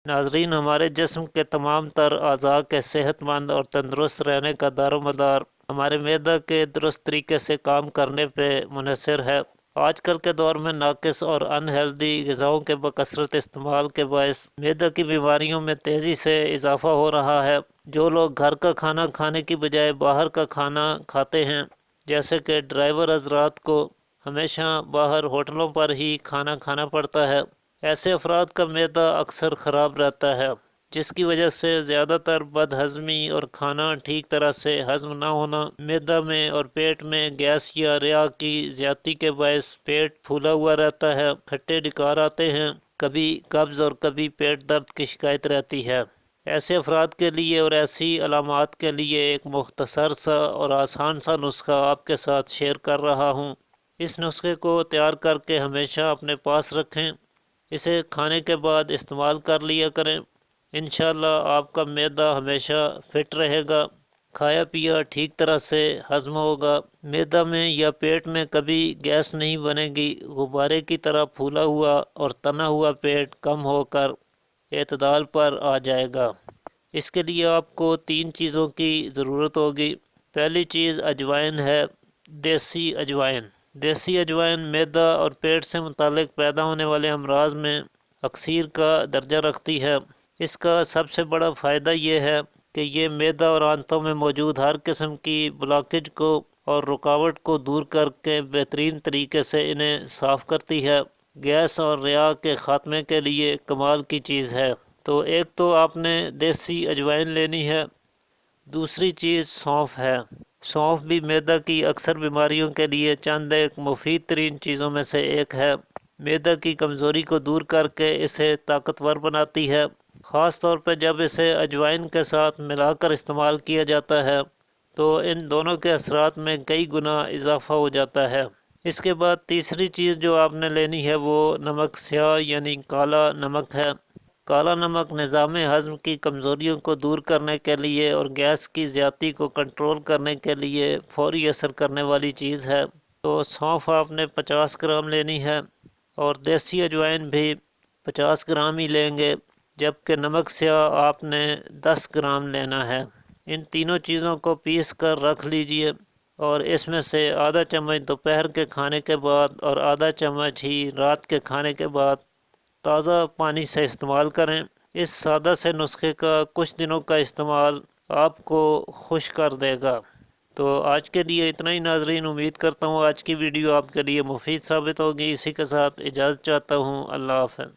ناظرین، ہمارے جسم کے تمام تر اعضاء کے صحت مند اور تندرست رہنے کا دار و مدار ہمارے معدہ کے درست طریقے سے کام کرنے پہ منحصر ہے۔ آج کل کے دور میں ناقص اور ان ہیلدی غذاؤں کے بکثرت استعمال کے باعث معدہ کی بیماریوں میں تیزی سے اضافہ ہو رہا ہے۔ جو لوگ گھر کا کھانا کھانے کی بجائے باہر کا کھانا کھاتے ہیں، جیسے کہ ڈرائیور حضرات کو ہمیشہ باہر ہوٹلوں پر ہی کھانا کھانا پڑتا ہے، ایسے افراد کا معدہ اکثر خراب رہتا ہے، جس کی وجہ سے زیادہ تر بد ہضمی اور کھانا ٹھیک طرح سے ہضم نہ ہونا، معدہ میں اور پیٹ میں گیس یا ریا کی زیادتی کے باعث پیٹ پھولا ہوا رہتا ہے، کھٹے ڈکار آتے ہیں، کبھی قبض اور کبھی پیٹ درد کی شکایت رہتی ہے۔ ایسے افراد کے لیے اور ایسی علامات کے لیے ایک مختصر سا اور آسان سا نسخہ آپ کے ساتھ شیئر کر رہا ہوں۔ اس نسخے کو تیار کر کے ہمیشہ اپنے پاس رکھیں، اسے کھانے کے بعد استعمال کر لیا کریں۔ انشاءاللہ آپ کا معدہ ہمیشہ فٹ رہے گا، کھایا پیا ٹھیک طرح سے ہضم ہوگا، معدہ میں یا پیٹ میں کبھی گیس نہیں بنے گی، غبارے کی طرح پھولا ہوا اور تنا ہوا پیٹ کم ہو کر اعتدال پر آ جائے گا۔ اس کے لیے آپ کو 3 چیزوں کی ضرورت ہوگی۔ پہلی چیز اجوائن ہے، دیسی اجوائن۔ دیسی اجوائن معدہ اور پیٹ سے متعلق پیدا ہونے والے امراض میں اکثیر کا درجہ رکھتی ہے۔ اس کا سب سے بڑا فائدہ یہ ہے کہ یہ معدہ اور آنتوں میں موجود ہر قسم کی بلاکج کو اور رکاوٹ کو دور کر کے بہترین طریقے سے انہیں صاف کرتی ہے۔ گیس اور ریا کے خاتمے کے لیے کمال کی چیز ہے۔ تو ایک تو آپ نے دیسی اجوائن لینی ہے، دوسری چیز سونف ہے۔ سونف بھی معدہ کی اکثر بیماریوں کے لیے چند ایک مفید ترین چیزوں میں سے ایک ہے۔ معدہ کی کمزوری کو دور کر کے اسے طاقتور بناتی ہے، خاص طور پہ جب اسے اجوائن کے ساتھ ملا کر استعمال کیا جاتا ہے تو ان دونوں کے اثرات میں کئی گنا اضافہ ہو جاتا ہے۔ اس کے بعد تیسری چیز جو آپ نے لینی ہے وہ نمک سیاہ یعنی کالا نمک ہے۔ کالا نمک نظام ہضم کی کمزوریوں کو دور کرنے کے لیے اور گیس کی زیادتی کو کنٹرول کرنے کے لیے فوری اثر کرنے والی چیز ہے۔ تو سونف آپ نے 50 گرام لینی ہے اور دیسی اجوائن بھی 50 گرام ہی لیں گے، جبکہ نمک سیاہ آپ نے 10 گرام لینا ہے۔ ان تینوں چیزوں کو پیس کر رکھ لیجئے اور اس میں سے آدھا چمچ دوپہر کے کھانے کے بعد اور آدھا چمچ ہی رات کے کھانے کے بعد تازہ پانی سے استعمال کریں۔ اس سادہ سے نسخے کا کچھ دنوں کا استعمال آپ کو خوش کر دے گا۔ تو آج کے لیے اتنا ہی ناظرین، امید کرتا ہوں آج کی ویڈیو آپ کے لیے مفید ثابت ہوگی۔ اسی کے ساتھ اجازت چاہتا ہوں، اللہ حافظ۔